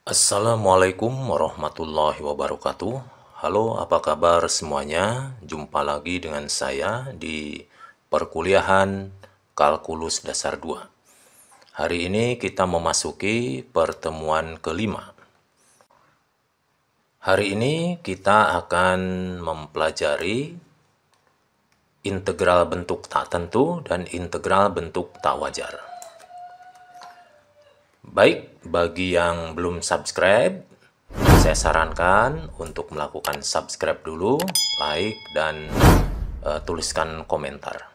Assalamualaikum warahmatullahi wabarakatuh. Halo, apa kabar semuanya? Jumpa lagi dengan saya di perkuliahan Kalkulus Dasar 2. Hari ini kita memasuki pertemuan kelima. Hari ini kita akan mempelajari integral bentuk tak tentu dan integral bentuk tak wajar. Baik, bagi yang belum subscribe, saya sarankan untuk melakukan subscribe dulu, like, dan tuliskan komentar.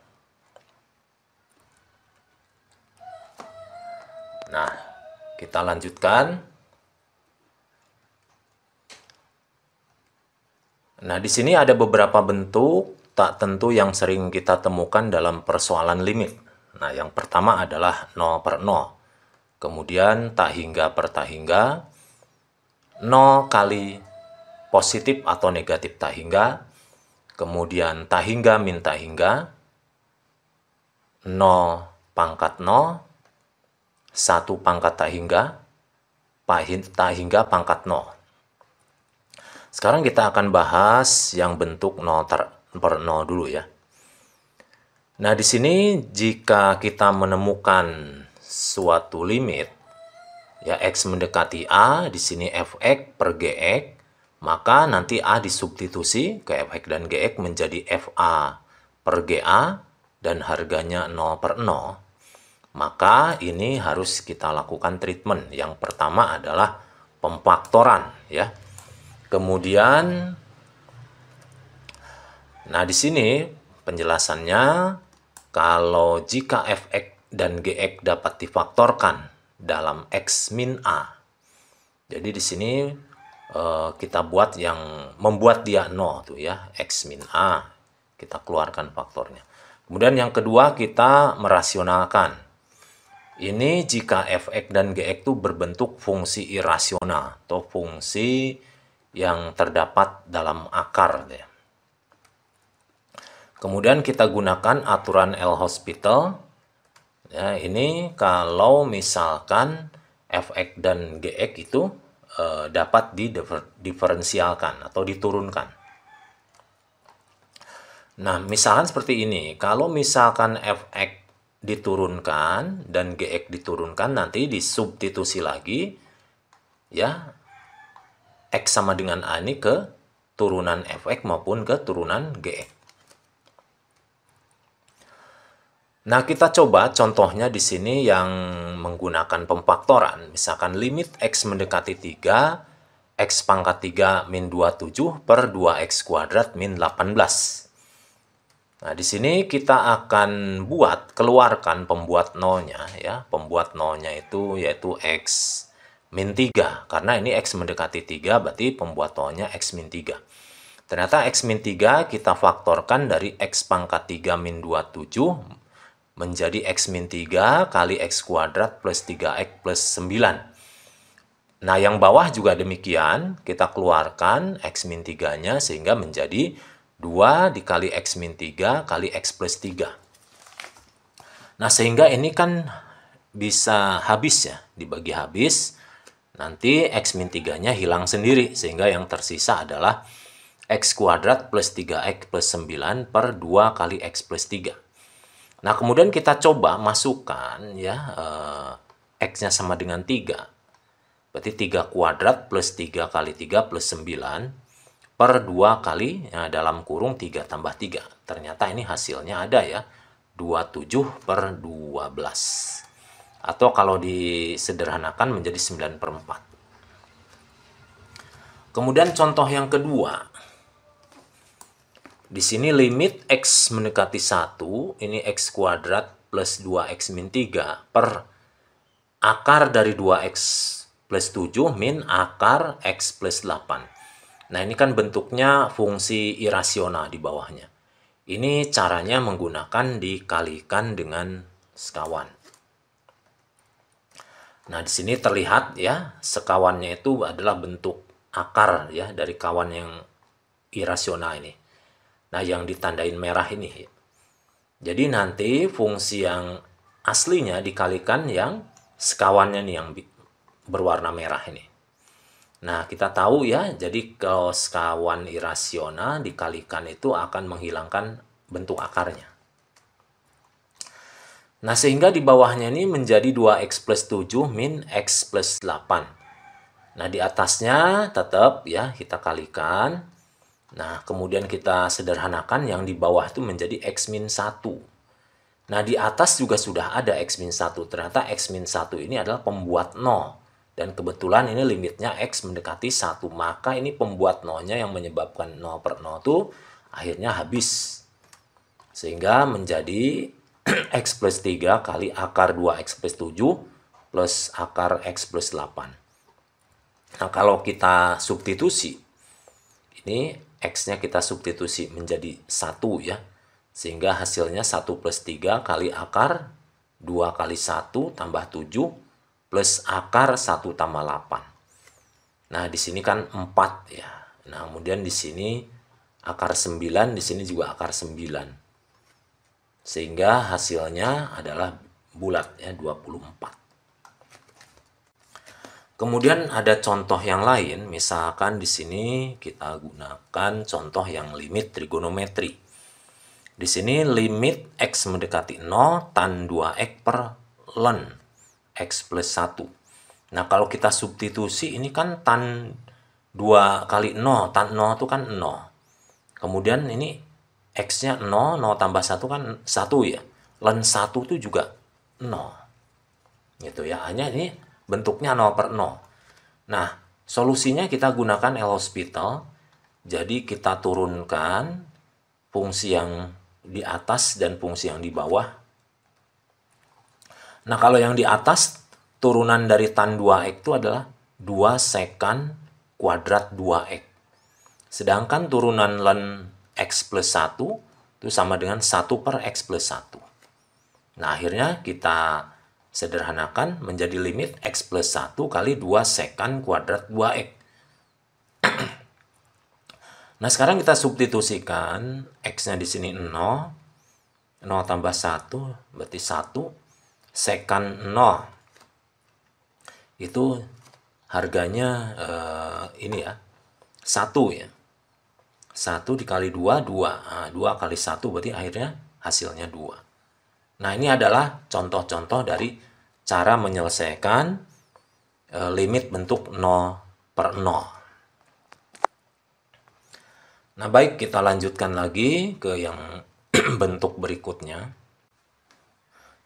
Nah, kita lanjutkan. Nah, di sini ada beberapa bentuk tak tentu yang sering kita temukan dalam persoalan limit. Nah, yang pertama adalah 0 per 0. Kemudian tak hingga per tak hingga, 0 kali positif atau negatif tak hingga, kemudian tak hingga min tak hingga, 0 pangkat 0, 1 pangkat tak hingga pangkat 0. Sekarang kita akan bahas yang bentuk 0 per 0 dulu ya. Nah, di sini jika kita menemukan suatu limit, ya x mendekati A, di sini fx per gx, maka nanti A disubstitusi ke fx dan gx menjadi fa per ga, dan harganya 0 per 0. Maka ini harus kita lakukan treatment. Yang pertama adalah pemfaktoran ya. Kemudian, nah di sini penjelasannya, kalau jika fx dan gx dapat difaktorkan dalam x min a. Jadi di sini kita buat yang membuat dia 0 tuh ya, x min a. Kita keluarkan faktornya. Kemudian yang kedua kita merasionalkan. Ini jika fx dan gx itu berbentuk fungsi irasional atau fungsi yang terdapat dalam akar ya. Kemudian kita gunakan aturan L'Hospital. Ya, ini kalau misalkan fx dan gx itu dapat didiferensialkan atau diturunkan. Nah, misalkan seperti ini. Kalau misalkan fx diturunkan dan gx diturunkan, nanti disubstitusi lagi ya, x sama dengan a ini ke turunan fx maupun ke turunan gx. Nah, kita coba contohnya di sini yang menggunakan pemfaktoran. Misalkan limit x mendekati 3, x pangkat 3 min 27 per 2x kuadrat min 18. Nah, di sini kita akan keluarkan pembuat nolnya ya. Pembuat nolnya itu yaitu x min 3. Karena ini x mendekati 3, berarti pembuat nolnya x min 3. Ternyata x min 3 kita faktorkan dari x pangkat 3 min 27 menjadi x min 3 kali x kuadrat plus 3x plus 9. Nah, yang bawah juga demikian. Kita keluarkan x min 3-nya sehingga menjadi 2 dikali x min 3 kali x plus 3. Nah, sehingga ini kan bisa habis ya, dibagi habis. Nanti x min 3-nya hilang sendiri, sehingga yang tersisa adalah x kuadrat plus 3x plus 9 per 2 kali x plus 3. Nah, kemudian kita coba masukkan ya, x-nya sama dengan 3. Berarti 3 kuadrat plus 3 kali 3 plus 9 per 2 kali, ya, dalam kurung 3 tambah 3. Ternyata ini hasilnya ada ya, 27 per 12. Atau kalau disederhanakan menjadi 9 per 4. Kemudian contoh yang kedua. Di sini limit x mendekati 1, ini x kuadrat plus 2x min 3 per akar dari 2x plus 7 min akar x plus 8. Nah, ini kan bentuknya fungsi irasional di bawahnya. Ini caranya menggunakan dikalikan dengan sekawan. Nah, di sini terlihat ya, sekawannya itu adalah bentuk akar ya dari kawan yang irasional ini. Nah, yang ditandain merah ini. Jadi nanti fungsi yang aslinya dikalikan yang sekawannya nih yang berwarna merah ini. Nah, kita tahu ya, jadi kalau sekawan irasional dikalikan itu akan menghilangkan bentuk akarnya. Nah, sehingga di bawahnya ini menjadi 2x plus 7 min x plus 8. Nah, di atasnya tetap ya kita kalikan. Nah, kemudian kita sederhanakan yang di bawah itu menjadi x min 1. Nah, di atas juga sudah ada x min 1. Ternyata x min 1 ini adalah pembuat 0. Dan kebetulan ini limitnya x mendekati 1. Maka ini pembuat 0-nya yang menyebabkan 0 per 0 itu akhirnya habis. Sehingga menjadi x plus 3 kali akar 2x plus 7 plus akar x plus 8. Nah, kalau kita substitusi, ini x-nya kita substitusi menjadi 1 ya. Sehingga hasilnya 1 plus 3 kali akar 2 kali 1 tambah 7 plus akar 1 tambah 8. Nah, di sini kan 4 ya. Nah, kemudian di sini akar 9, di sini juga akar 9. Sehingga hasilnya adalah bulat ya, 24. Kemudian ada contoh yang lain, misalkan di sini kita gunakan contoh yang limit trigonometri. Di sini limit x mendekati 0 tan 2x per ln x plus 1. Nah, kalau kita substitusi ini kan tan 2 kali 0, tan 0 itu kan 0. Kemudian ini x-nya 0, 0 tambah 1 kan 1 ya. Ln 1 itu juga 0. Gitu ya, hanya ini bentuknya 0 per 0. Nah, solusinya kita gunakan L'Hospital. Jadi kita turunkan fungsi yang di atas dan fungsi yang di bawah. Nah, kalau yang di atas, turunan dari tan 2x itu adalah 2 sekan kuadrat 2x. Sedangkan turunan ln x plus 1 itu sama dengan 1 per x plus 1. Nah, akhirnya kita sederhanakan menjadi limit x plus 1 kali 2 sekan kuadrat 2x. Nah, sekarang kita substitusikan x-nya di sini 0. 0 tambah 1 berarti 1. Sekan 0 itu harganya ini ya, 1 ya. 1 dikali 2, 2. Nah, 2 kali 1 berarti akhirnya hasilnya 2. Nah, ini adalah contoh-contoh dari cara menyelesaikan limit bentuk 0 per 0. Nah, baik, kita lanjutkan lagi ke yang bentuk berikutnya.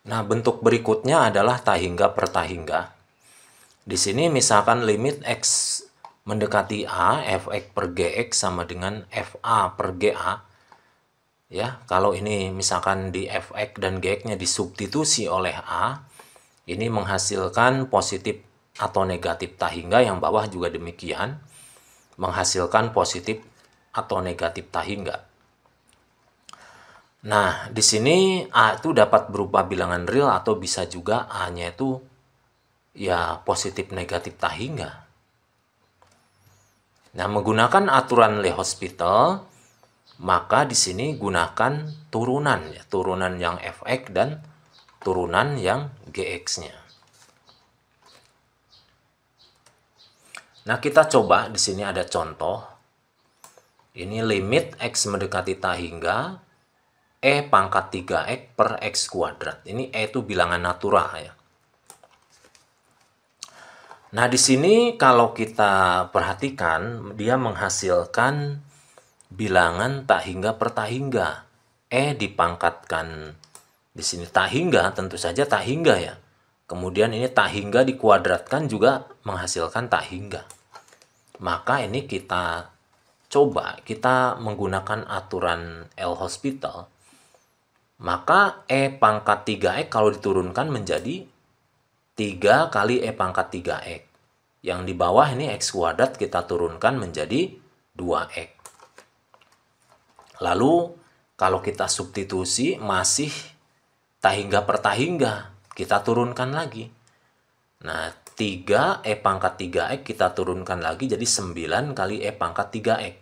Nah, bentuk berikutnya adalah tahingga per tahingga. Di sini misalkan limit x mendekati a, fx per gx sama dengan fa per ga. Ya, kalau ini misalkan di fx dan gx-nya disubstitusi oleh a, ini menghasilkan positif atau negatif tahingga, yang bawah juga demikian, menghasilkan positif atau negatif tahingga. Nah, di sini A itu dapat berupa bilangan real atau bisa juga A-nya itu ya positif negatif tahingga. Nah, menggunakan aturan L'Hospital, maka di sini gunakan turunan ya, turunan yang fx dan turunan yang gx-nya. Nah, kita coba di sini ada contoh. Ini limit x mendekati tahingga e pangkat 3x per x kuadrat. Ini e itu bilangan natural ya. Nah, di sini kalau kita perhatikan, dia menghasilkan bilangan tahingga per tahingga. E dipangkatkan di sini tahingga, tentu saja tahingga ya. Kemudian ini tahingga dikuadratkan juga menghasilkan tahingga. Maka ini kita coba, kita menggunakan aturan L'Hospital, maka E pangkat 3x kalau diturunkan menjadi 3 kali E pangkat 3x. Yang di bawah ini x kuadrat kita turunkan menjadi 2x. Lalu kalau kita substitusi masih tahingga per tahingga, kita turunkan lagi. Nah, 3 E pangkat 3x kita turunkan lagi jadi 9 kali E pangkat 3x.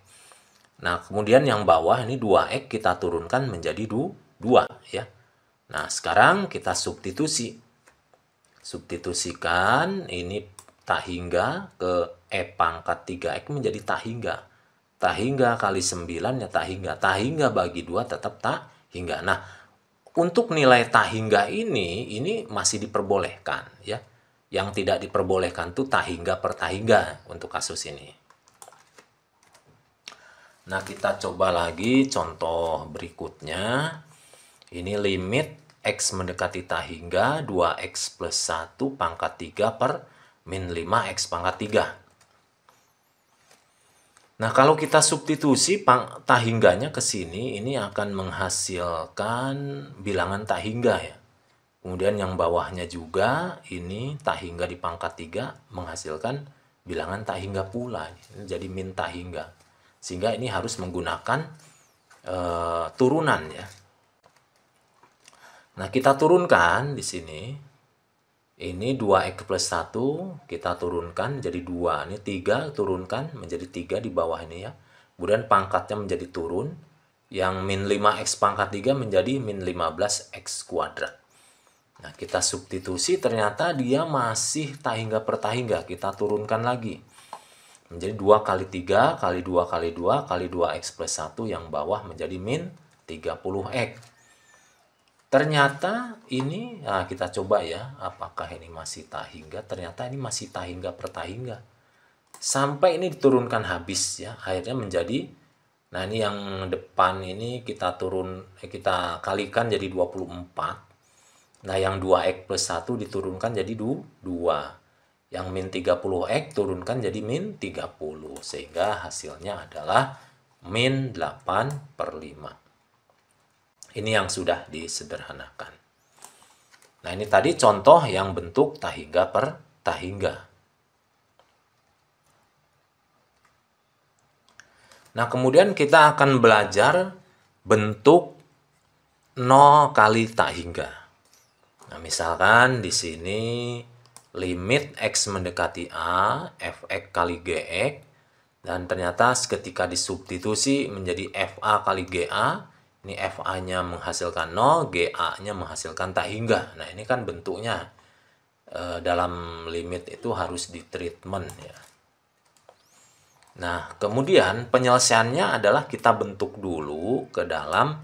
Nah, kemudian yang bawah ini 2x kita turunkan menjadi 2 ya. Nah, sekarang kita substitusi. Substitusikan ini tak hingga ke E pangkat 3X menjadi tak hingga. Tak hingga kali 9 ya tak hingga. Tak hingga bagi 2 tetap tak hingga. Nah, untuk nilai tak hingga ini masih diperbolehkan ya. Yang tidak diperbolehkan itu tak hingga per tak hingga untuk kasus ini. Nah, kita coba lagi contoh berikutnya. Ini limit X mendekati tak hingga 2X plus 1 pangkat 3 per min 5X pangkat 3. Nah, kalau kita substitusi tak hingganya ke sini, ini akan menghasilkan bilangan tak hingga ya. Kemudian yang bawahnya juga, ini tak hingga di pangkat 3 menghasilkan bilangan tak hingga pula. Ini jadi min tak hingga. Sehingga ini harus menggunakan turunan ya. Nah, kita turunkan di sini. Ini 2X plus 1 kita turunkan jadi 2. Ini 3 turunkan menjadi 3 di bawah ini ya. Kemudian pangkatnya menjadi turun. Yang min 5X pangkat 3 menjadi min 15X kuadrat. Nah, kita substitusi ternyata dia masih tak hingga per tak hingga. Kita turunkan lagi. Menjadi 2 kali 3 kali 2 kali 2 kali 2X plus 1 yang bawah menjadi min 30X. Ternyata ini, nah kita coba ya, apakah ini masih tak hingga? Ternyata ini masih tak hingga per tak hingga. Sampai ini diturunkan habis ya, akhirnya menjadi, nah ini yang depan ini kita kalikan jadi 24. Nah yang 2X plus 1 diturunkan jadi 2. Yang min 30X turunkan jadi min 30. Sehingga hasilnya adalah min 8 per 5. Ini yang sudah disederhanakan. Nah, ini tadi contoh yang bentuk tak hingga per tak hingga. Nah, kemudian kita akan belajar bentuk 0 kali tak hingga. Nah, misalkan di sini limit X mendekati A, Fx kali Gx, dan ternyata ketika disubstitusi menjadi Fa kali Ga, ini FA-nya menghasilkan 0, GA-nya menghasilkan tak hingga. Nah, ini kan bentuknya dalam limit itu harus ditreatment ya. Nah, kemudian penyelesaiannya adalah kita bentuk dulu ke dalam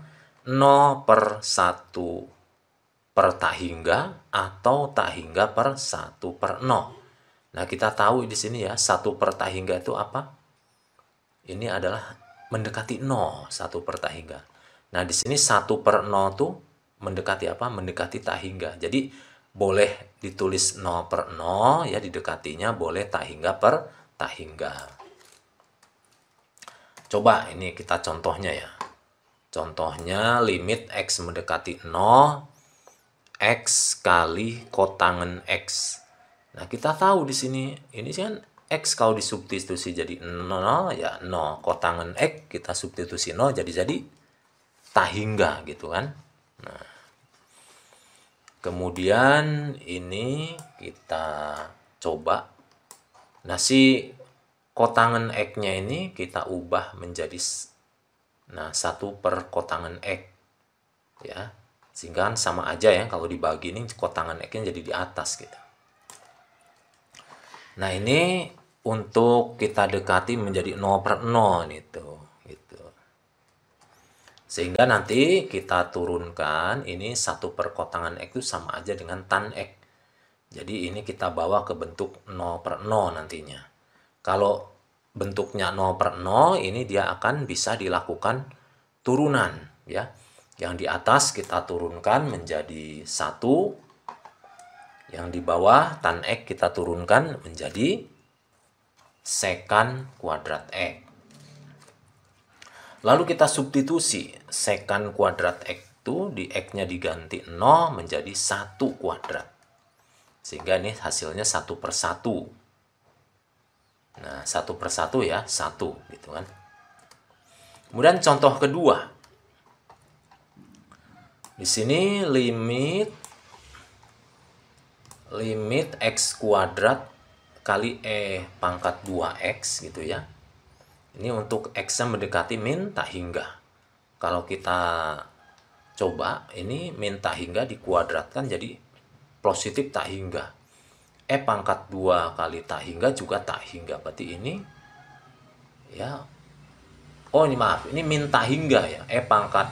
0 per 1 per tak hingga atau tak hingga per 1 per 0. Nah, kita tahu di sini ya, 1 per tak hingga itu apa? Ini adalah mendekati 0, 1 per tak hingga. Nah, di sini 1 per 0 tuh mendekati apa? Mendekati tak hingga. Jadi, boleh ditulis 0 per 0, ya didekatinya boleh tak hingga per tak hingga. Coba ini kita contohnya ya. Contohnya limit X mendekati 0, X kali kotangan X. Nah, kita tahu di sini, ini kan X kalau disubstitusi jadi 0, ya 0. Kotangan X kita substitusi 0, jadi tak hingga gitu kan. Nah, kemudian ini kita coba. Nah, si kotangan X-nya ini kita ubah menjadi 1 per kotangan X ya. Sehingga sama aja ya, kalau dibagi ini kotangan X-nya jadi di atas gitu. Nah, ini untuk kita dekati menjadi 0 per 0 itu. Sehingga nanti kita turunkan ini 1 per kotangan X itu sama aja dengan tan X. Jadi ini kita bawa ke bentuk 0 per 0 nantinya. Kalau bentuknya 0 per 0, ini dia akan bisa dilakukan turunan ya. Yang di atas kita turunkan menjadi 1. Yang di bawah tan X kita turunkan menjadi sekan kuadrat X. Lalu kita substitusi sekan kuadrat X itu di X-nya diganti 0 menjadi 1 kuadrat. Sehingga ini hasilnya 1 per 1. Nah, 1 per 1 ya, 1 gitu kan. Kemudian contoh kedua. Di sini limit X kuadrat kali E pangkat 2X gitu ya. Ini untuk X-nya mendekati min tak hingga. Kalau kita coba, ini min tak hingga dikuadratkan jadi positif tak hingga. E pangkat 2 kali tak hingga juga tak hingga. Berarti ini ya. Oh, ini maaf, ini min tak hingga ya. E pangkat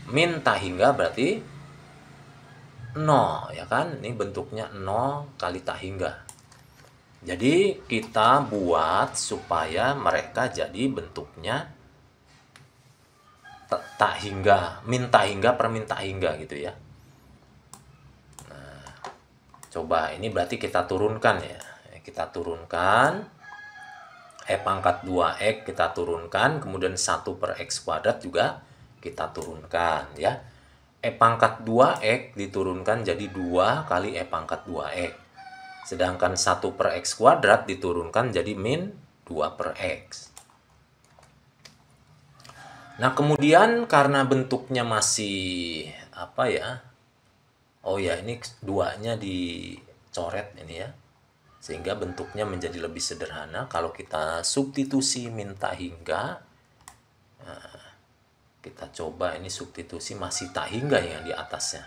min tak hingga berarti 0 ya kan? Ini bentuknya 0 kali tak hingga. Jadi kita buat supaya mereka jadi bentuknya tak hingga, min tak hingga per min tak hingga gitu ya. Nah, coba ini berarti kita turunkan ya. Kita turunkan E pangkat 2X kita turunkan, kemudian 1 per X kuadrat juga kita turunkan ya. E pangkat 2X diturunkan jadi 2 kali E pangkat 2X. Sedangkan 1 per X kuadrat diturunkan jadi min 2 per X. Nah, kemudian karena bentuknya masih apa ya? Oh ya, ini 2-nya dicoret ini ya. Sehingga bentuknya menjadi lebih sederhana. Kalau kita substitusi min tak hingga, nah, kita coba ini substitusi masih tak hingga yang di atasnya.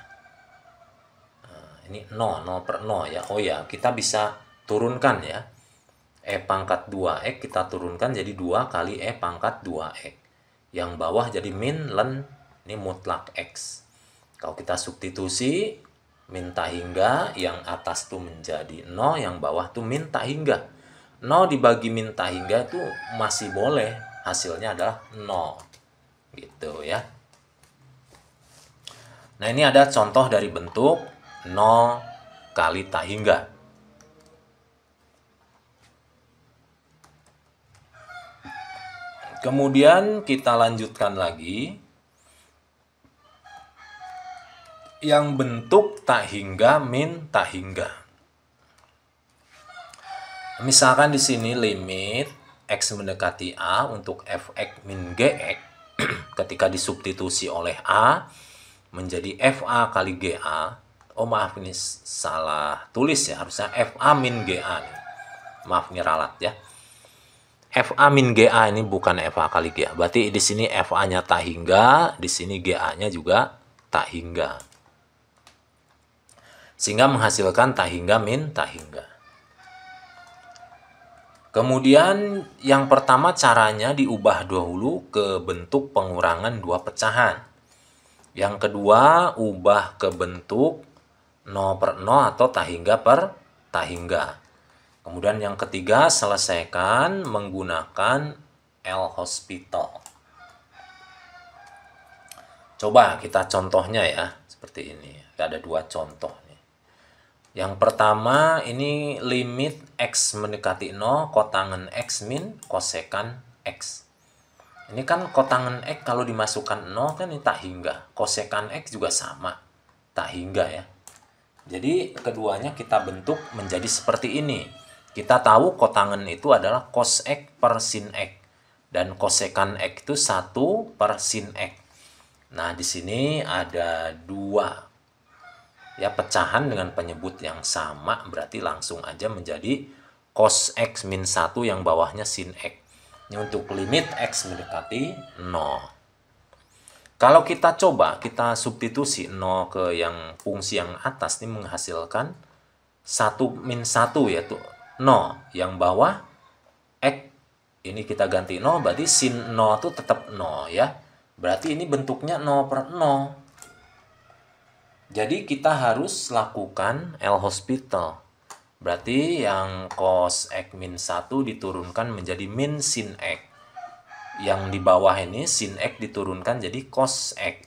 Nah, ini 0 per 0 ya. Oh ya, kita bisa turunkan ya. E pangkat 2X kita turunkan jadi 2 kali E pangkat 2X. Yang bawah jadi min len, ini mutlak X. Kalau kita substitusi min tak hingga, yang atas tuh menjadi 0, yang bawah tuh min tak hingga. 0 dibagi min tak hingga itu masih boleh, hasilnya adalah 0. Gitu ya. Nah, ini ada contoh dari bentuk 0 kali tak hingga. Kemudian kita lanjutkan lagi yang bentuk tak hingga min tak hingga. Misalkan di sini limit X mendekati A untuk fx min gx ketika disubstitusi oleh A menjadi FA kali GA. Oh maaf, ini salah tulis ya, harusnya FA min GA nih. Maaf, ini ralat ya. FA min GA ini bukan FA kali GA. Berarti di sini FA-nya tak hingga, di sini GA-nya juga tak hingga. Sehingga menghasilkan tak hingga min tak hingga. Kemudian yang pertama caranya diubah dahulu ke bentuk pengurangan dua pecahan. Yang kedua, ubah ke bentuk 0 per 0 atau tak hingga per tak hingga. Kemudian yang ketiga, selesaikan menggunakan L'Hospital. Coba kita contohnya ya, seperti ini. Ada dua contoh nih. Yang pertama, ini limit X mendekati 0, kotangan X min kosekan X. Ini kan kotangan X kalau dimasukkan 0 kan ini tak hingga. Kosekan X juga sama, tak hingga ya. Jadi keduanya kita bentuk menjadi seperti ini. Kita tahu kotangan itu adalah cos X per sin X. Dan kosekan X itu 1 per sin X. Nah, di sini ada dua ya pecahan dengan penyebut yang sama. Berarti langsung aja menjadi cos X min 1 yang bawahnya sin X. Ini untuk limit X mendekati 0. Kalau kita coba, kita substitusi 0 ke yang fungsi yang atas, ini menghasilkan 1 min 1 yaitu 0. Yang bawah X, ini kita ganti 0, berarti sin 0 itu tetap 0 ya. Berarti ini bentuknya 0 per 0. Jadi kita harus lakukan L'Hospital. Berarti yang cos X min 1 diturunkan menjadi min sin X. Yang di bawah ini sin X diturunkan jadi cos X.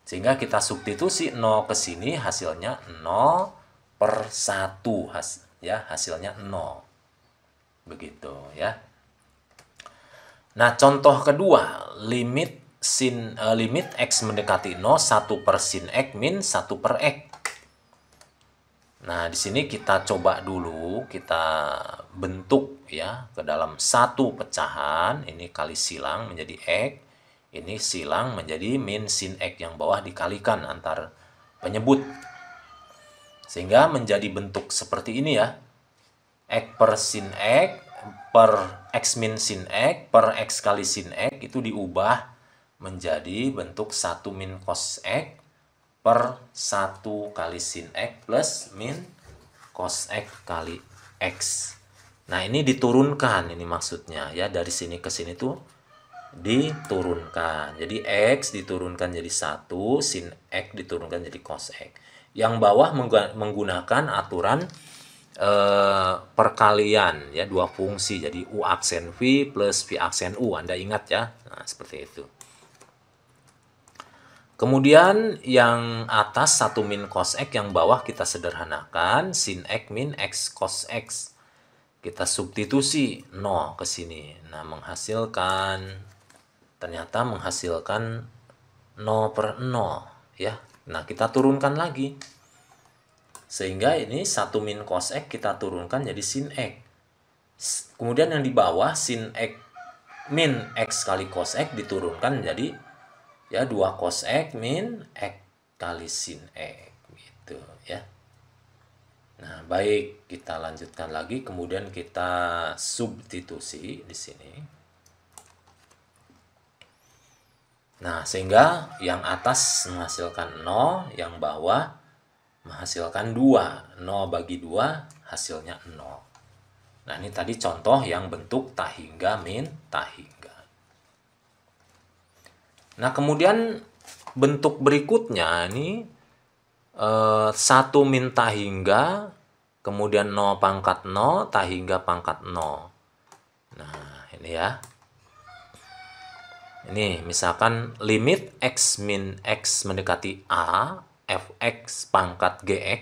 Sehingga kita substitusi 0 ke sini, hasilnya 0 per 1. Ya, hasilnya 0. Begitu ya. Nah, contoh kedua, limit X mendekati 0, 1 per sin X min 1 per X. Nah, di sini kita coba dulu, kita bentuk ya ke dalam satu pecahan, ini kali silang menjadi X, ini silang menjadi min sin X, yang bawah dikalikan antar penyebut. Sehingga menjadi bentuk seperti ini ya. X per sin X per X min sin X per X kali sin X itu diubah menjadi bentuk 1 min cos X per 1 kali sin X plus min cos X kali X. Nah, ini diturunkan, ini maksudnya ya, dari sini ke sini tuh diturunkan. Jadi X diturunkan jadi 1, sin X diturunkan jadi cos X. Yang bawah menggunakan aturan perkalian ya, dua fungsi. Jadi U aksen V plus V aksen U. Anda ingat ya? Nah, seperti itu. Kemudian yang atas 1 min cos X, yang bawah kita sederhanakan sin X min X cos X. Kita substitusi 0 ke sini. Nah, ternyata menghasilkan 0 per 0 ya. Nah, kita turunkan lagi. Sehingga ini 1 min cos X kita turunkan jadi sin X. Kemudian yang di bawah sin X min X kali cos X diturunkan jadi ya 2 cos X min X kali sin X gitu ya. Nah, baik, kita lanjutkan lagi, kemudian kita substitusi di sini. Nah, sehingga yang atas menghasilkan 0, yang bawah menghasilkan 2. 0 bagi 2 hasilnya 0. Nah, ini tadi contoh yang bentuk tahingga min tahingga. Nah, kemudian bentuk berikutnya ini 1 min tahingga, kemudian 0 pangkat 0, tahingga pangkat 0. Nah, ini ya. Ini misalkan limit X min X mendekati A, fx pangkat gx,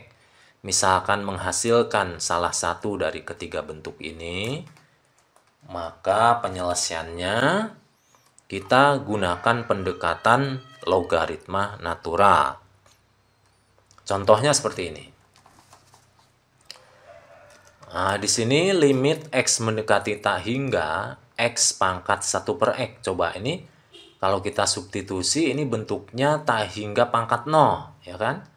misalkan menghasilkan salah satu dari ketiga bentuk ini, maka penyelesaiannya kita gunakan pendekatan logaritma natural. Contohnya seperti ini. Nah, di sini limit X mendekati tak hingga X pangkat 1 per X. Coba ini, kalau kita substitusi, ini bentuknya tak hingga pangkat 0, ya kan?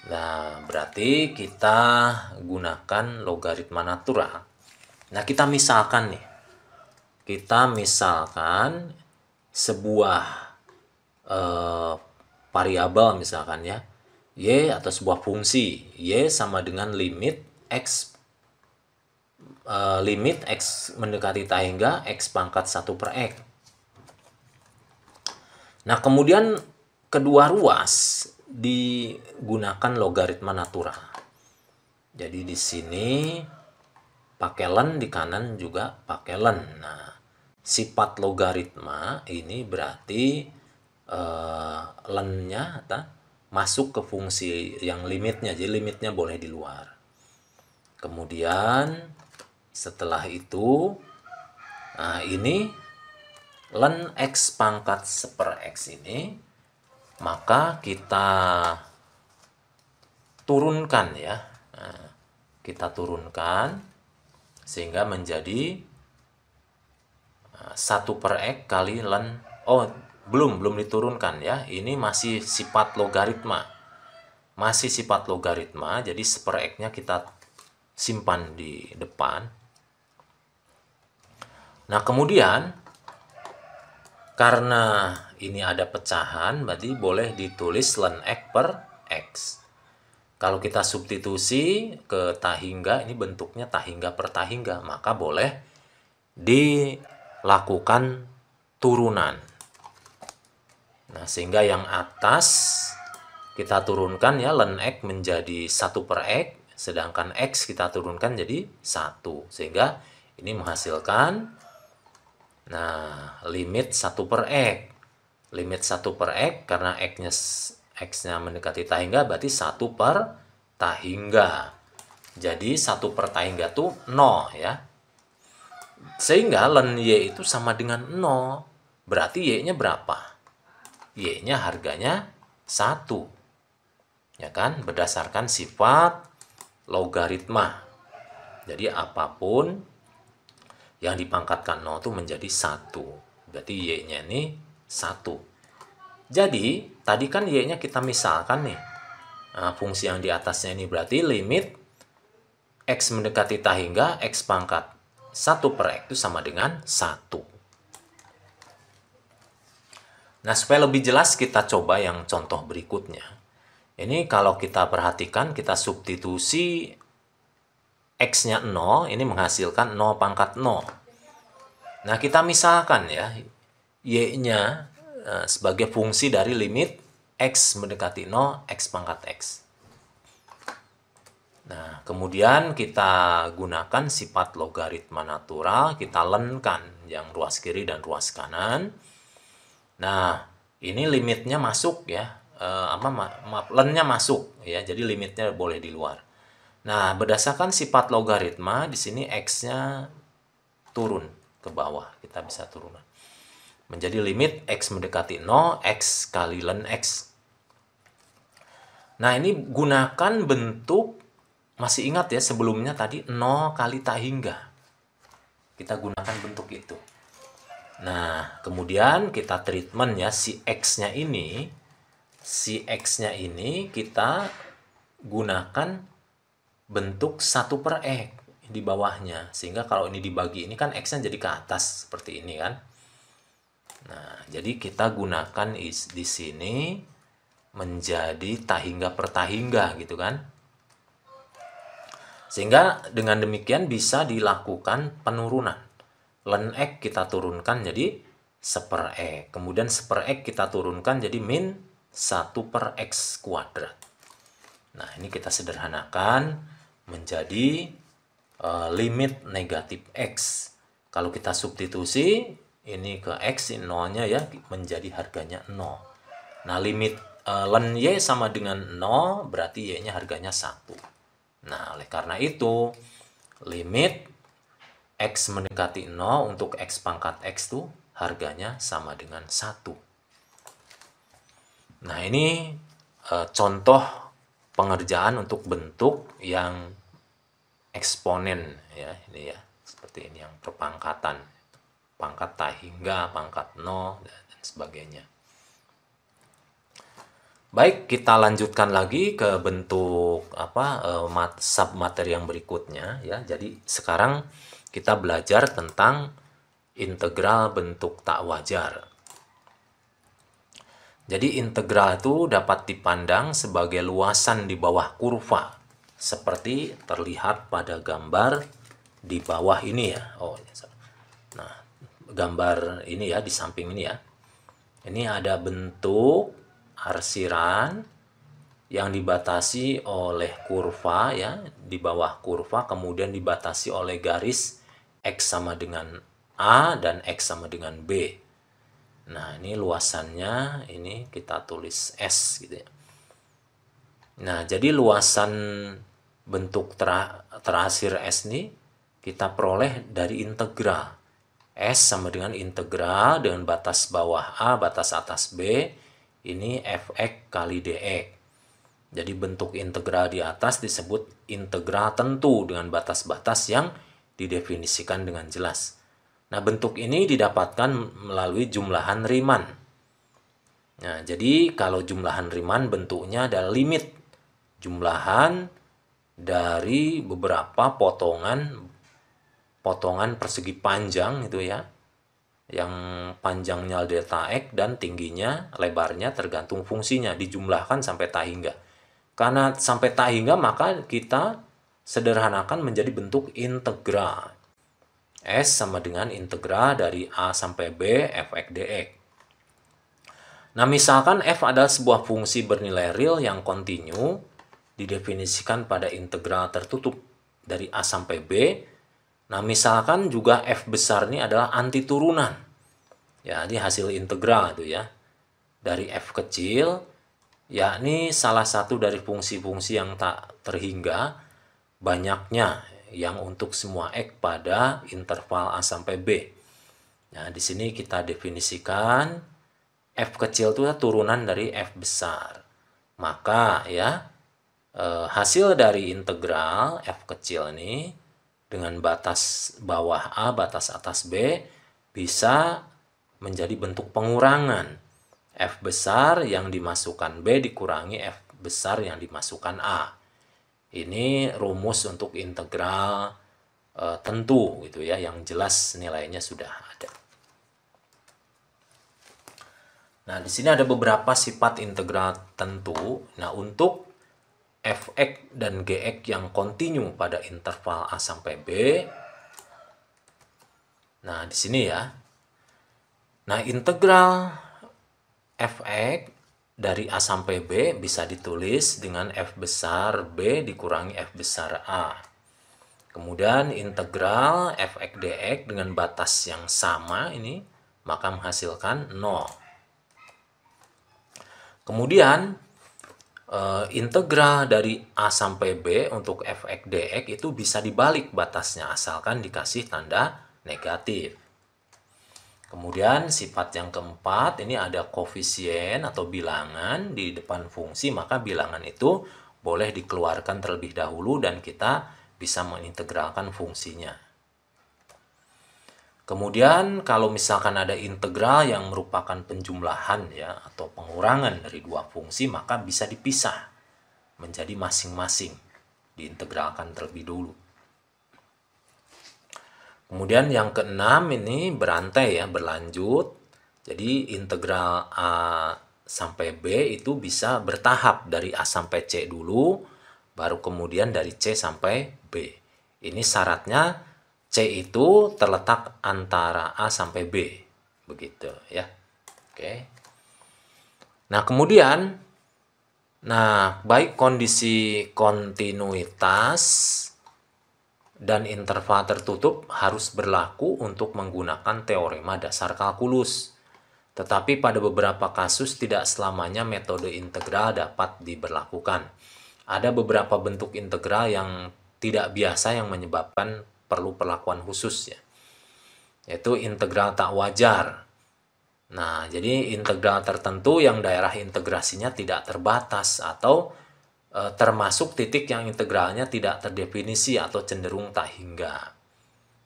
Nah, berarti kita gunakan logaritma natural. Nah, kita misalkan nih. Kita misalkan sebuah variabel misalkan ya, y atau sebuah fungsi y sama dengan limit x mendekati tak hingga x pangkat 1 per x. Nah, kemudian kedua ruas digunakan logaritma natural. Jadi di sini pakai len, di kanan juga pakai len. Nah, sifat logaritma ini berarti lennya masuk ke fungsi yang limitnya, jadi limitnya boleh di luar. Kemudian setelah itu, nah ini len x pangkat 1 per x ini, maka kita turunkan ya. Nah, kita turunkan sehingga menjadi 1 per x kali len. Oh, belum diturunkan ya. Ini masih sifat logaritma. Masih sifat logaritma, jadi 1 per x-nya kita simpan di depan. Nah, kemudian karena ini ada pecahan, berarti boleh ditulis len x per x. Kalau kita substitusi ke tahingga, ini bentuknya tahingga per tahingga, maka boleh dilakukan turunan. Nah, sehingga yang atas kita turunkan ya, len x menjadi 1 per x, sedangkan x kita turunkan jadi 1. Sehingga ini menghasilkan, nah, limit 1 per x. Limit 1 per x, karena x-nya mendekati tahingga, berarti 1 per tahingga. Jadi 1 per tahingga itu 0 ya. Sehingga len y itu sama dengan 0. Berarti y-nya berapa? Y-nya harganya 1. Ya kan? Berdasarkan sifat logaritma. Jadi apapun yang dipangkatkan 0 itu menjadi 1. Berarti y-nya ini 1. Jadi, tadi kan y-nya kita misalkan nih. Nah, fungsi yang di atasnya ini berarti limit x mendekati tahingga x pangkat 1 per x itu sama dengan 1. Nah, supaya lebih jelas kita coba yang contoh berikutnya. Ini kalau kita perhatikan, kita substitusi X-nya 0, ini menghasilkan 0 pangkat 0. Nah, kita misalkan ya, Y-nya sebagai fungsi dari limit X mendekati 0, X pangkat X. Nah, kemudian kita gunakan sifat logaritma natural, kita lenkan yang ruas kiri dan ruas kanan. Nah, ini limitnya masuk ya, lennya masuk ya, jadi limitnya boleh di luar. Nah, berdasarkan sifat logaritma, di sini X-nya turun ke bawah. Kita bisa turun. Menjadi limit X mendekati 0, X kali len X. Nah, ini gunakan bentuk, masih ingat ya sebelumnya tadi 0 kali tak hingga. Kita gunakan bentuk itu. Nah, kemudian kita treatment ya, si X-nya ini kita gunakan bentuk 1/X di bawahnya. Sehingga kalau ini dibagi, ini kan X-nya jadi ke atas seperti ini kan. Nah, jadi kita gunakan di sini menjadi tak hingga per tak hingga gitu kan. Sehingga dengan demikian bisa dilakukan penurunan. Len X kita turunkan jadi 1/X. Kemudian 1/X kita turunkan jadi min 1/X kuadrat. Nah, ini kita sederhanakan menjadi limit negatif X. Kalau kita substitusi, ini ke X, ini 0-nya ya, menjadi harganya 0. Nah, limit len Y sama dengan 0, berarti Y-nya harganya 1. Nah, oleh karena itu, limit X mendekati 0 untuk X pangkat X tuh harganya sama dengan 1. Nah, ini contoh pengerjaan untuk bentuk yang eksponen ya, ini ya, seperti ini yang perpangkatan, pangkat tak hingga, pangkat 0 dan sebagainya. Baik, kita lanjutkan lagi ke bentuk submateri yang berikutnya ya. Jadi sekarang kita belajar tentang integral bentuk tak wajar. Jadi integral itu dapat dipandang sebagai luasan di bawah kurva, seperti terlihat pada gambar di bawah ini ya. Nah, gambar ini ya, di samping ini ya. Ini ada bentuk arsiran yang dibatasi oleh kurva ya, di bawah kurva, kemudian dibatasi oleh garis X sama dengan A dan X sama dengan B. Nah, ini luasannya, ini kita tulis S gitu ya. Nah, jadi luasan bentuk terhasil S ini kita peroleh dari integral. S sama dengan integral dengan batas bawah A, batas atas B, ini Fx kali dx. Jadi bentuk integral di atas disebut integral tentu dengan batas-batas yang didefinisikan dengan jelas. Nah, bentuk ini didapatkan melalui jumlahan Riemann. Nah, jadi kalau jumlahan Riemann bentuknya adalah limit jumlahan dari beberapa potongan persegi panjang itu ya, yang panjangnya delta X dan tingginya, lebarnya tergantung fungsinya, dijumlahkan sampai tak hingga. Karena sampai tak hingga, maka kita sederhanakan menjadi bentuk integral. S sama dengan integral dari A sampai B Fx dx. Nah, misalkan F adalah sebuah fungsi bernilai real yang kontinu, didefinisikan pada integral tertutup dari A sampai B. Nah, misalkan juga F besar ini adalah anti turunan. Ya, ini hasil integral itu ya. Dari F kecil, yakni salah satu dari fungsi-fungsi yang tak terhingga, banyaknya yang untuk semua X pada interval A sampai B. Nah, di sini kita definisikan F kecil itu turunan dari F besar. Maka ya, hasil dari integral F kecil ini dengan batas bawah A, batas atas B, bisa menjadi bentuk pengurangan. F besar yang dimasukkan B dikurangi F besar yang dimasukkan A. Ini rumus untuk integral tentu gitu ya, yang jelas nilainya sudah ada. Nah, di sini ada beberapa sifat integral tentu. Nah, untuk fx dan gx yang kontinu pada interval A sampai B. Nah, di sini ya. Nah, integral fx dari A sampai B bisa ditulis dengan f besar B dikurangi f besar A. Kemudian integral fx dx dengan batas yang sama ini, maka menghasilkan 0. Kemudian integral dari A sampai B untuk fx dx itu bisa dibalik batasnya asalkan dikasih tanda negatif. Kemudian sifat yang keempat, ini ada koefisien atau bilangan di depan fungsi, maka bilangan itu boleh dikeluarkan terlebih dahulu dan kita bisa mengintegralkan fungsinya. Kemudian kalau misalkan ada integral yang merupakan penjumlahan ya atau pengurangan dari dua fungsi, maka bisa dipisah menjadi masing-masing, diintegralkan terlebih dulu. Kemudian yang keenam ini berantai ya, berlanjut. Jadi integral A sampai B itu bisa bertahap dari A sampai C dulu, baru kemudian dari C sampai B. Ini syaratnya C itu terletak antara A sampai B. Begitu ya. Oke. Nah, kemudian baik kondisi kontinuitas dan interval tertutup harus berlaku untuk menggunakan teorema dasar kalkulus. Tetapi pada beberapa kasus tidak selamanya metode integral dapat diberlakukan. Ada beberapa bentuk integral yang tidak biasa yang menyebabkan perlu perlakuan khusus ya. Yaitu integral tak wajar. Nah, jadi integral tertentu yang daerah integrasinya tidak terbatas atau termasuk titik yang integralnya tidak terdefinisi atau cenderung tak hingga.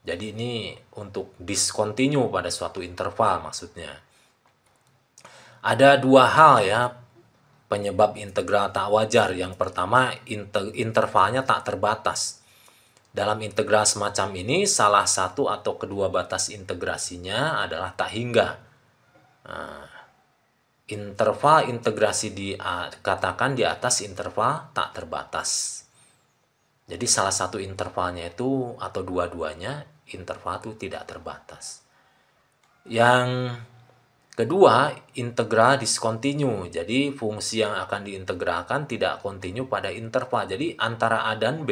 Jadi ini untuk diskontinu pada suatu interval maksudnya. Ada dua hal ya penyebab integral tak wajar. Yang pertama, intervalnya tak terbatas. Dalam integral semacam ini, salah satu atau kedua batas integrasinya adalah tak hingga. Nah, interval integrasi dikatakan di atas interval tak terbatas. Jadi salah satu intervalnya itu atau dua-duanya interval itu tidak terbatas. Yang kedua, integral diskontinu. Jadi fungsi yang akan diintegralkan tidak kontinu pada interval. Jadi antara A dan B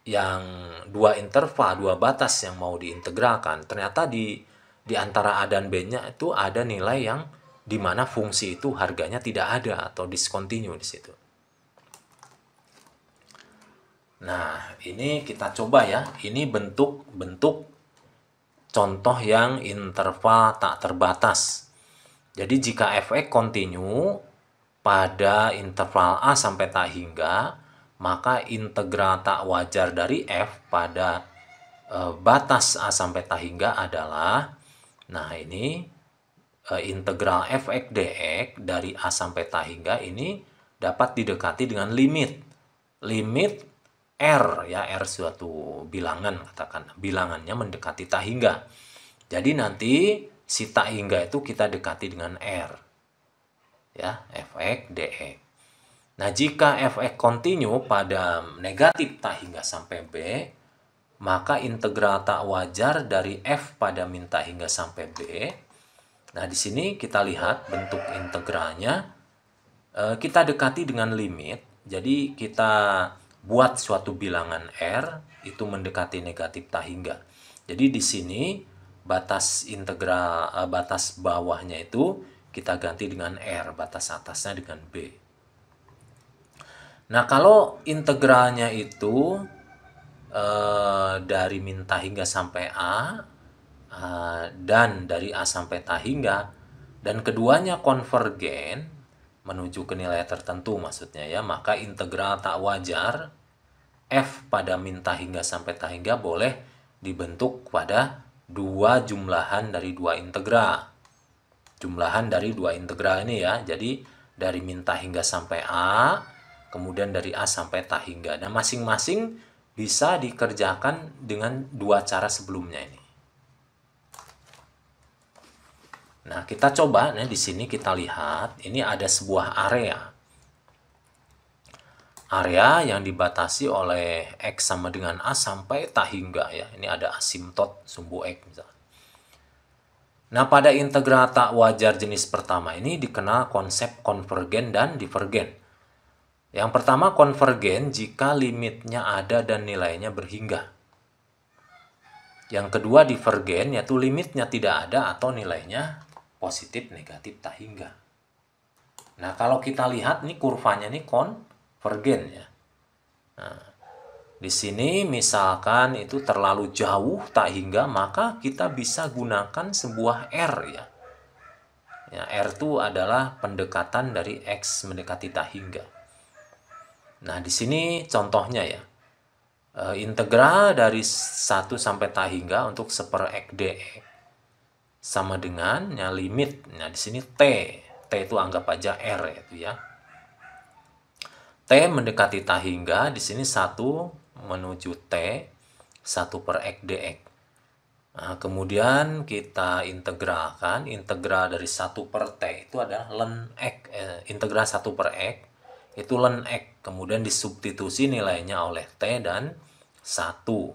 yang dua interval, dua batas yang mau diintegralkan, ternyata di antara A dan B-nya itu ada nilai yang dimana fungsi itu harganya tidak ada atau diskontinu di situ. Nah, ini kita coba ya. Ini bentuk contoh yang interval tak terbatas. Jadi jika fx kontinu pada interval A sampai tak hingga, maka integral tak wajar dari f pada batas A sampai tak hingga adalah, nah ini integral fx dx dari A sampai tak hingga ini dapat didekati dengan limit R ya, R suatu bilangan, katakan bilangannya mendekati tak hingga. Jadi nanti si tak hingga itu kita dekati dengan R ya, fx dx. Nah, jika fx kontinu pada negatif tak hingga sampai B, maka integral tak wajar dari f pada min tak hingga sampai B. Nah, di sini kita lihat bentuk integralnya. Kita dekati dengan limit. Jadi kita buat suatu bilangan R itu mendekati negatif tak hingga. Jadi di sini batas integral batas bawahnya itu kita ganti dengan R, batas atasnya dengan B. Nah, kalau integralnya itu dari min tak hingga sampai A dan dari A sampai tak hingga dan keduanya konvergen menuju ke nilai tertentu maksudnya ya, maka integral tak wajar f pada min tak hingga sampai tak hingga boleh dibentuk pada dua jumlahan dari dua integral. Jumlahan dari dua integral ini ya. Jadi dari min tak hingga sampai A, kemudian dari A sampai tak hingga. Nah, masing-masing bisa dikerjakan dengan dua cara sebelumnya ini. Nah, kita coba, nah di sini kita lihat, ini ada sebuah area. area yang dibatasi oleh X sama dengan A sampai tak hingga ya. Ini ada asimtot sumbu X misalnya. Nah, pada integral tak wajar jenis pertama ini dikenal konsep konvergen dan divergen. Yang pertama konvergen jika limitnya ada dan nilainya berhingga. Yang kedua divergen yaitu limitnya tidak ada atau nilainya positif, negatif, tak hingga. Nah, kalau kita lihat nih kurvanya nih konvergen ya. Nah, di sini misalkan itu terlalu jauh tak hingga, maka kita bisa gunakan sebuah R ya. Ya, R itu adalah pendekatan dari X mendekati tak hingga. Nah, di sini contohnya ya. Integral dari 1 sampai tak hingga untuk 1/x dx sama dengan ya, limit. Nah, di sini T. T itu anggap aja R itu ya. T mendekati tak hingga, di sini 1 menuju T, 1/x dx. Nah, kemudian kita integralkan, integral dari 1 per T itu adalah ln X. Integral 1/x itu ln X. Kemudian disubstitusi nilainya oleh T dan 1.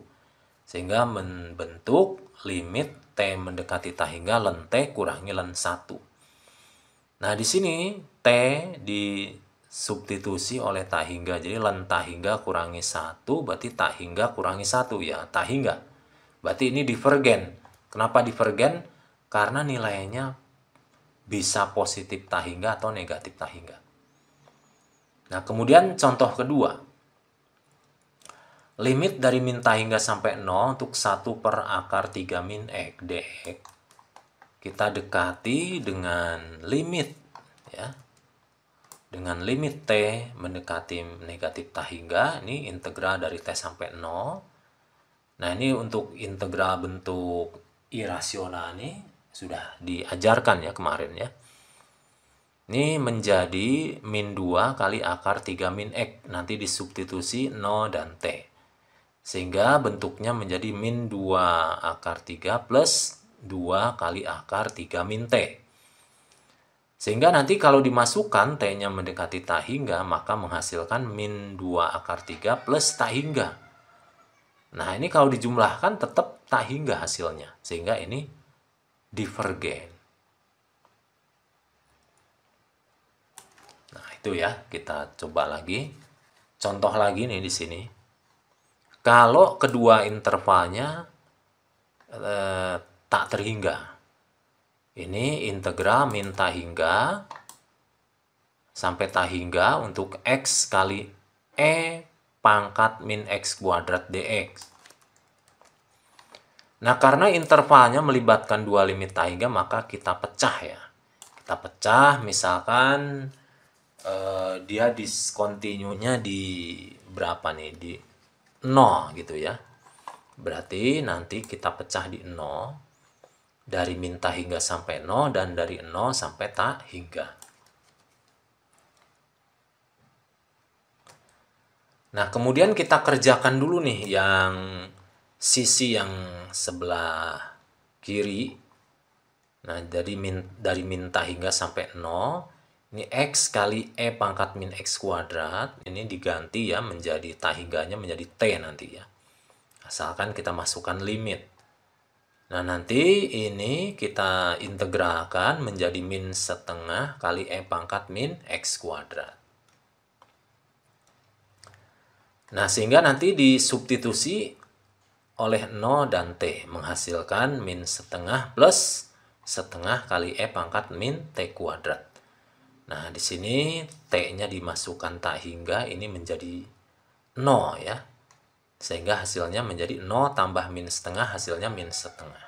Sehingga membentuk limit T mendekati tak hingga ln T kurangi ln 1. Nah, di sini T disubstitusi oleh tak hingga. Jadi ln tak hingga kurangi 1 berarti tak hingga kurangi 1 ya, tak hingga. Berarti ini divergen. Kenapa divergen? Karena nilainya bisa positif tak hingga atau negatif tak hingga. Nah, kemudian contoh kedua. Limit dari min tak hingga sampai 0 untuk 1/(-3 min X dx. Kita dekati dengan limit ya. Dengan limit T mendekati negatif tak hingga, ini integral dari T sampai 0. Nah, ini untuk integral bentuk irasional ini sudah diajarkan ya kemarin ya. Ini menjadi min 2 kali akar 3 min X. Nanti disubstitusi 0 dan T. Sehingga bentuknya menjadi min 2 akar 3 plus 2 kali akar 3 min T. Sehingga nanti kalau dimasukkan T-nya mendekati tak hingga, maka menghasilkan min 2 akar 3 plus tak hingga. Nah, ini kalau dijumlahkan tetap tak hingga hasilnya. Sehingga ini divergen. Nah, itu ya. Kita coba lagi. Contoh lagi nih di sini. Kalau kedua intervalnya tak terhingga. Ini integral min tak hingga sampai tak hingga untuk X kali E pangkat min X kuadrat dx. Nah, karena intervalnya melibatkan dua limit tak hingga, maka kita pecah ya. Kita pecah, misalkan dia diskontinunya di berapa nih? Di 0 gitu ya. Berarti nanti kita pecah di 0. Dari min tak hingga sampai 0 dan dari 0 sampai tak hingga. Nah, kemudian kita kerjakan dulu nih yang sisi yang sebelah kiri. Nah, dari min tak hingga sampai 0, ini X kali E pangkat min X kuadrat. Ini diganti ya menjadi tak hingganya menjadi T nanti ya. Asalkan kita masukkan limit. Nah, nanti ini kita integralkan menjadi min setengah kali E pangkat min X kuadrat. Nah, sehingga nanti disubstitusi oleh 0 dan T, menghasilkan min setengah plus setengah kali E pangkat min T kuadrat. Nah, di sini T-nya dimasukkan tak hingga, ini menjadi 0 ya. Sehingga hasilnya menjadi 0 tambah min setengah, hasilnya min setengah.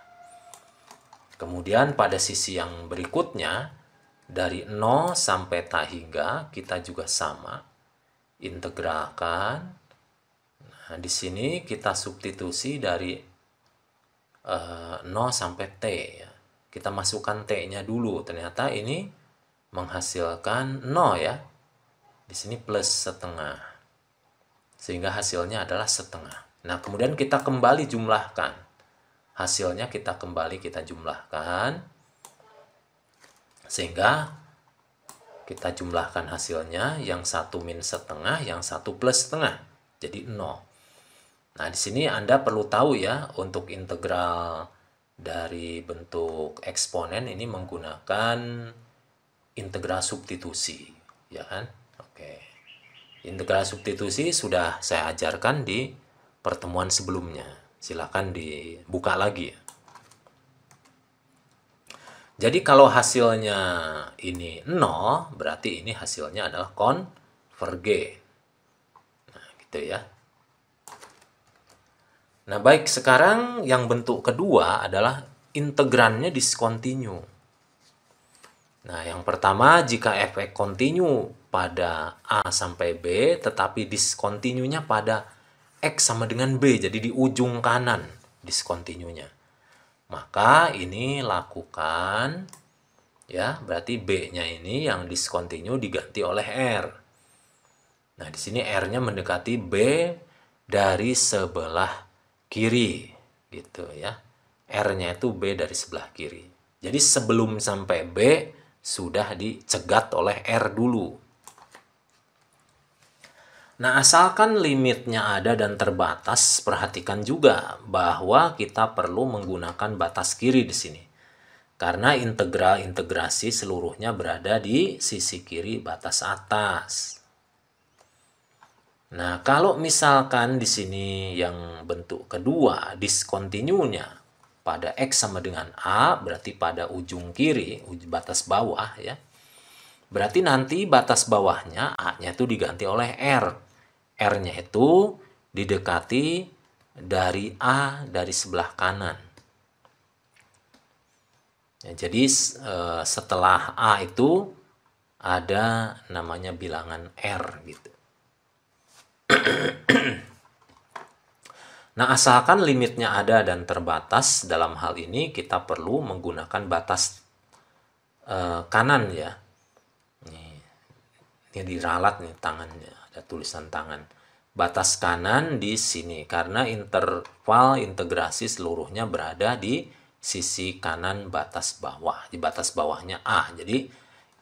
Kemudian pada sisi yang berikutnya, dari 0 sampai tak hingga, kita juga sama. Integralkan. Nah, di sini kita substitusi dari 0 sampai T. Ya. Kita masukkan T-nya dulu. Ternyata ini menghasilkan 0 ya. Di sini plus setengah. Sehingga hasilnya adalah setengah. Nah, kemudian kita kembali jumlahkan. Hasilnya kita kembali kita jumlahkan. Sehingga Kita jumlahkan hasilnya, yang satu min setengah, yang satu plus setengah. Jadi 0. Nah, di sini Anda perlu tahu ya, untuk integral dari bentuk eksponen ini menggunakan integral substitusi, ya kan? Oke. Integral substitusi sudah saya ajarkan di pertemuan sebelumnya. Silakan dibuka lagi ya. Jadi kalau hasilnya ini 0, berarti ini hasilnya adalah konvergen. Nah, gitu ya. Nah, baik, sekarang yang bentuk kedua adalah integrannya diskontinu. Nah, yang pertama, jika f(x) kontinu pada A sampai B, tetapi diskontinunya pada X sama dengan B, jadi di ujung kanan diskontinunya. Maka ini lakukan, ya, berarti B-nya ini yang diskontinu diganti oleh R. Nah, di sini R-nya mendekati B dari sebelah kiri, gitu ya. R-nya itu B dari sebelah kiri. Jadi sebelum sampai B, sudah dicegat oleh R dulu. Nah, asalkan limitnya ada dan terbatas, perhatikan juga bahwa kita perlu menggunakan batas kiri di sini. Karena integral integrasi seluruhnya berada di sisi kiri batas atas. Nah, kalau misalkan di sini yang bentuk kedua, diskontinunya pada X sama dengan A, berarti pada ujung kiri, batas bawah ya. Berarti nanti batas bawahnya A-nya itu diganti oleh R. R-nya itu didekati dari A dari sebelah kanan. Ya, jadi setelah A itu ada namanya bilangan R gitu. Nah, asalkan limitnya ada dan terbatas, dalam hal ini kita perlu menggunakan batas kanan ya. Ini diralat nih tangannya, ada tulisan tangan. Batas kanan di sini karena interval integrasi seluruhnya berada di sisi kanan batas bawah, di batas bawahnya A. Jadi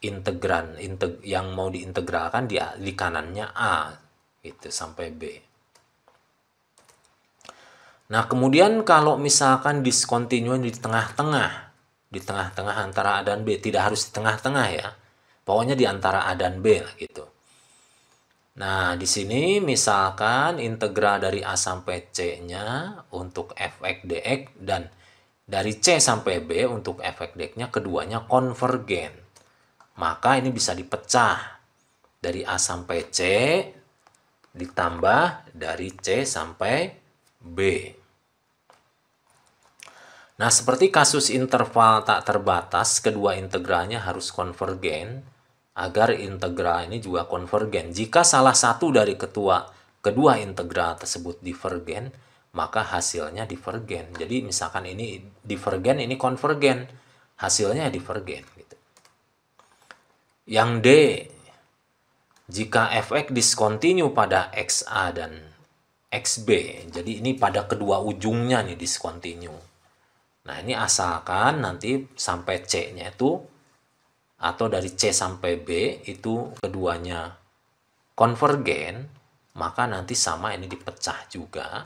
integran yang mau diintegralkan di kanannya A gitu sampai B. Nah, kemudian kalau misalkan diskontinuen di tengah-tengah antara A dan B, tidak harus di tengah-tengah ya. Pokoknya di antara A dan B lah gitu. Nah, di sini misalkan integral dari A sampai C-nya untuk f(x) dx dan dari C sampai B untuk f(x) dx-nya keduanya konvergen. Maka ini bisa dipecah dari A sampai C ditambah dari C sampai B. Nah, seperti kasus interval tak terbatas, kedua integralnya harus konvergen agar integral ini juga konvergen. Jika salah satu dari kedua integral tersebut divergen, maka hasilnya divergen. Jadi misalkan ini divergen, ini konvergen, hasilnya divergen. Gitu. Yang D, jika f(x) diskontinu pada XA dan XB, jadi ini pada kedua ujungnya nih diskontinu. Nah, ini asalkan nanti sampai C-nya itu atau dari C sampai B itu keduanya konvergen, maka nanti sama ini dipecah juga.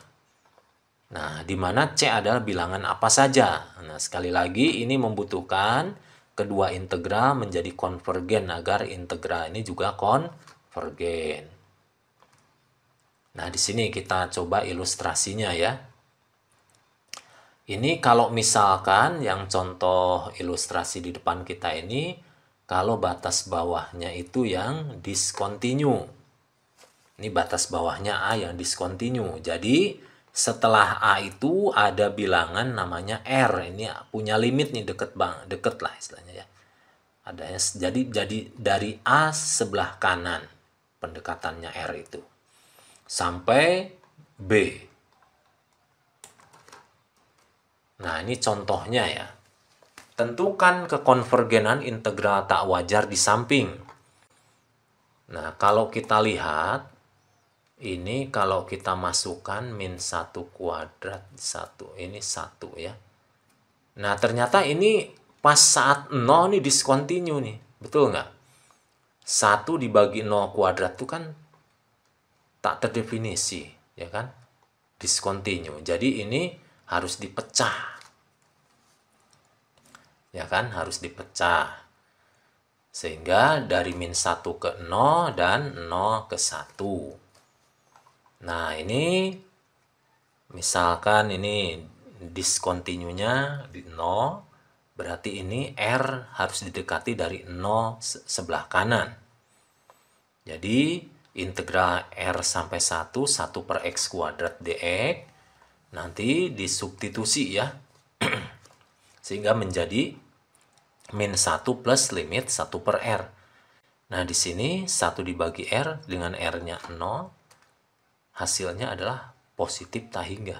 Nah, di mana C adalah bilangan apa saja. Nah, sekali lagi ini membutuhkan kedua integral menjadi konvergen agar integral ini juga konvergen. Nah, di sini kita coba ilustrasinya ya. Ini kalau misalkan yang contoh ilustrasi di depan kita ini, kalau batas bawahnya itu yang diskontinu. Ini batas bawahnya A yang diskontinu. Jadi setelah A itu ada bilangan namanya R. Ini punya limit nih, deket lah istilahnya ya. Jadi dari A sebelah kanan pendekatannya R itu sampai B. Nah, ini contohnya ya. Tentukan kekonvergenan integral tak wajar di samping. Nah, kalau kita lihat, ini kalau kita masukkan min 1 kuadrat 1, ini 1 ya. Nah, ternyata ini pas saat 0 nih diskontinu nih. Betul nggak? 1 dibagi 0 kuadrat itu kan tak terdefinisi, ya kan? Discontinue. Jadi ini harus dipecah. Ya kan? Harus dipecah. Sehingga dari min 1 ke 0 dan 0 ke 1. Nah, ini misalkan ini discontinue-nya di 0, berarti ini R harus didekati dari 0 sebelah kanan. Jadi integral R sampai 1 per X kuadrat dx, nanti disubstitusi ya. Sehingga menjadi min 1 plus limit 1 per R. Nah, di sini 1 dibagi R dengan R-nya 0, hasilnya adalah positif tak hingga.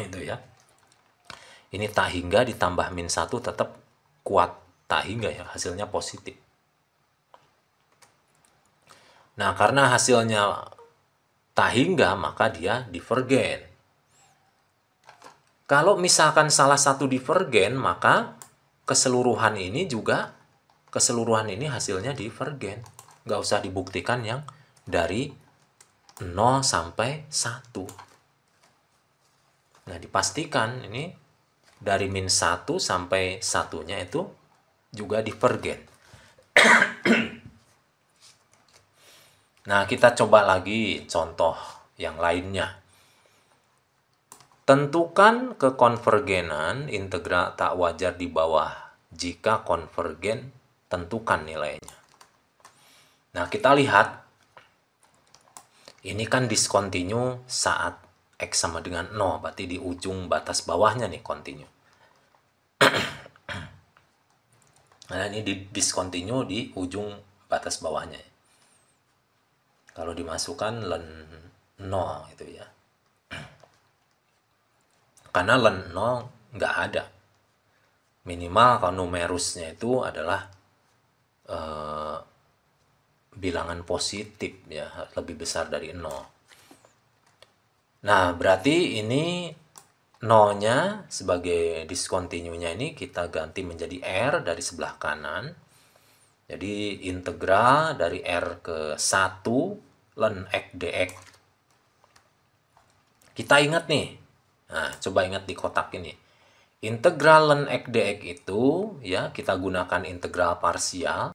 Itu ya. Ini tak hingga ditambah min 1 tetap kuat tak hingga ya, hasilnya positif. Nah, karena hasilnya tak hingga, maka dia divergen. Kalau misalkan salah satu divergen, maka keseluruhan ini hasilnya divergen. Nggak usah dibuktikan yang dari 0 sampai 1. Nah, dipastikan ini dari min 1 sampai 1-nya itu juga divergen. Nah, kita coba lagi contoh yang lainnya. Tentukan kekonvergenan integral tak wajar di bawah. Jika konvergen, tentukan nilainya. Nah, kita lihat. Ini kan discontinue saat X sama dengan 0. Berarti di ujung batas bawahnya nih continue. Nah, ini discontinue di ujung batas bawahnya. Kalau dimasukkan len 0 gitu ya. Karena len 0 nggak ada. Minimal kalau numerusnya itu adalah bilangan positif ya, lebih besar dari 0. Nah, berarti ini 0-nya sebagai discontinue-nya ini kita ganti menjadi R dari sebelah kanan. Jadi integral dari R ke 1 ln X dx. Kita ingat nih. Nah, coba ingat di kotak ini. Integral ln X dx itu ya kita gunakan integral parsial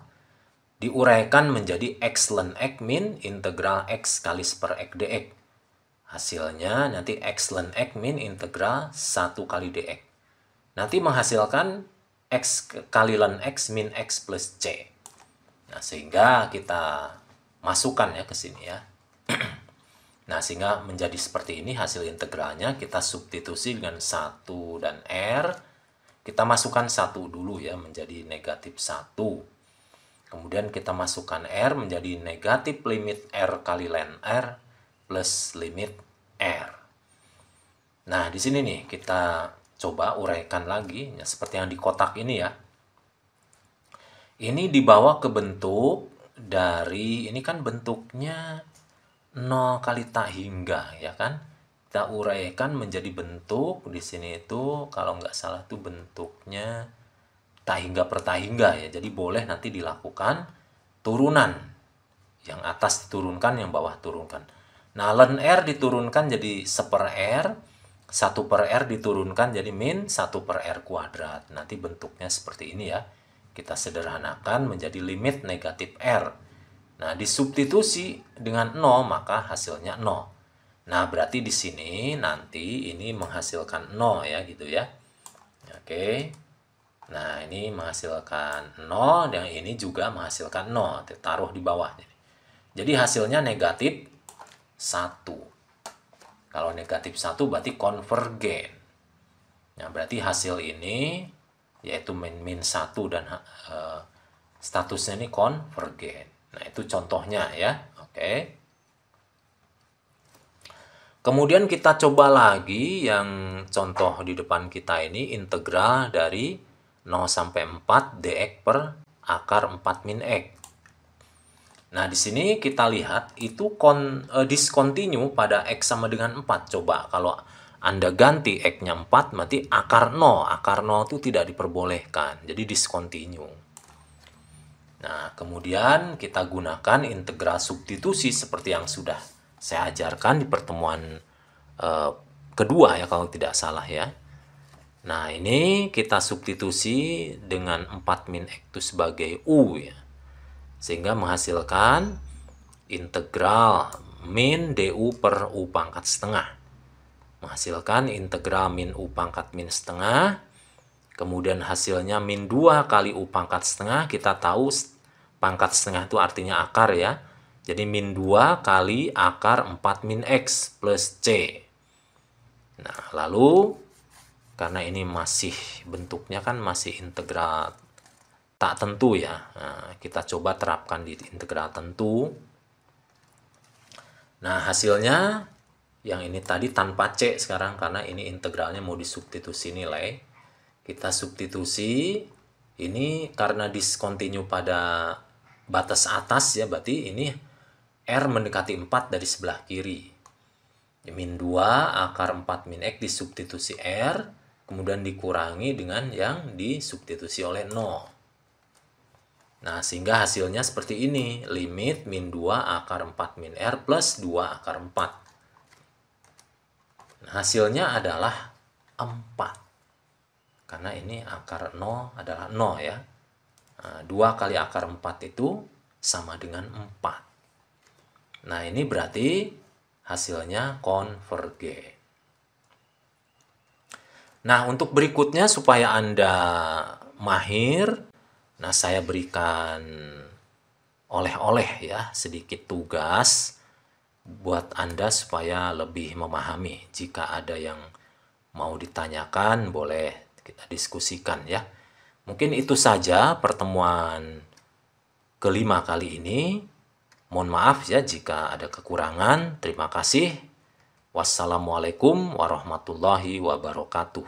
diuraikan menjadi X ln X min integral X kali per X dx. Hasilnya nanti X ln X min integral 1 kali dx. Nanti menghasilkan X kali ln X min X plus C. Nah, sehingga kita masukkan ya ke sini ya. Nah, sehingga menjadi seperti ini hasil integralnya. Kita substitusi dengan 1 dan R. Kita masukkan 1 dulu ya menjadi negatif 1. Kemudian kita masukkan R menjadi negatif limit R kali ln R plus limit R. Nah, di sini nih kita coba uraikan lagi ya, seperti yang di kotak ini ya. Ini dibawa ke bentuk dari, ini kan bentuknya 0 kali tak hingga ya kan. Kita uraikan menjadi bentuk di sini itu kalau nggak salah tuh bentuknya tak hingga per tak hingga ya. Jadi boleh nanti dilakukan turunan. Yang atas diturunkan, yang bawah turunkan. Nah, ln R diturunkan jadi 1 per R. 1 per R diturunkan jadi min 1 per R kuadrat. Nanti bentuknya seperti ini ya. Kita sederhanakan menjadi limit negatif R. Nah, disubstitusi dengan 0 maka hasilnya 0. Nah, berarti di sini nanti ini menghasilkan 0 ya gitu ya. Oke. Nah, ini menghasilkan 0 dan ini juga menghasilkan 0. Taruh di bawah. Jadi hasilnya negatif 1. Kalau negatif 1 berarti konvergen. Nah, berarti hasil ini yaitu min 1 dan statusnya ini konvergen. Nah, itu contohnya ya. Oke. Kemudian kita coba lagi yang contoh di depan kita ini integral dari 0 sampai 4 dx per akar 4 min X. Nah, di sini kita lihat itu discontinue pada X sama dengan 4. Coba kalau Anda ganti X-nya 4, berarti akar 0. Akar 0 itu tidak diperbolehkan. Jadi discontinue. Nah, kemudian kita gunakan integral substitusi seperti yang sudah saya ajarkan di pertemuan kedua ya kalau tidak salah ya. Nah, ini kita substitusi dengan 4 min X itu sebagai U ya. Sehingga menghasilkan integral min du per U pangkat setengah. Menghasilkan integral min U pangkat min setengah. Kemudian hasilnya min 2 kali U pangkat setengah. Kita tahu pangkat setengah itu artinya akar ya. Jadi min 2 kali akar 4 min X plus C. Nah, lalu karena ini masih bentuknya kan masih integral tak tentu ya. Nah, kita coba terapkan di integral tentu. Nah, hasilnya yang ini tadi tanpa C sekarang karena ini integralnya mau disubstitusi nilai. Kita substitusi ini karena discontinue pada batas atas ya, berarti ini R mendekati 4 dari sebelah kiri. Min 2 akar 4 min X disubstitusi R, kemudian dikurangi dengan yang disubstitusi oleh 0. Nah, sehingga hasilnya seperti ini. Limit min 2 akar 4 min R plus 2 akar 4. Nah, hasilnya adalah 4. Karena ini akar 0 adalah 0 ya. Nah, 2 kali akar 4 itu sama dengan 4. Nah, ini berarti hasilnya konvergen. Nah, untuk berikutnya supaya Anda mahir, nah saya berikan oleh-oleh ya, sedikit tugas buat Anda supaya lebih memahami. Jika ada yang mau ditanyakan, boleh kita diskusikan ya. Mungkin itu saja pertemuan kelima kali ini. Mohon maaf ya jika ada kekurangan. Terima kasih. Wassalamualaikum warahmatullahi wabarakatuh.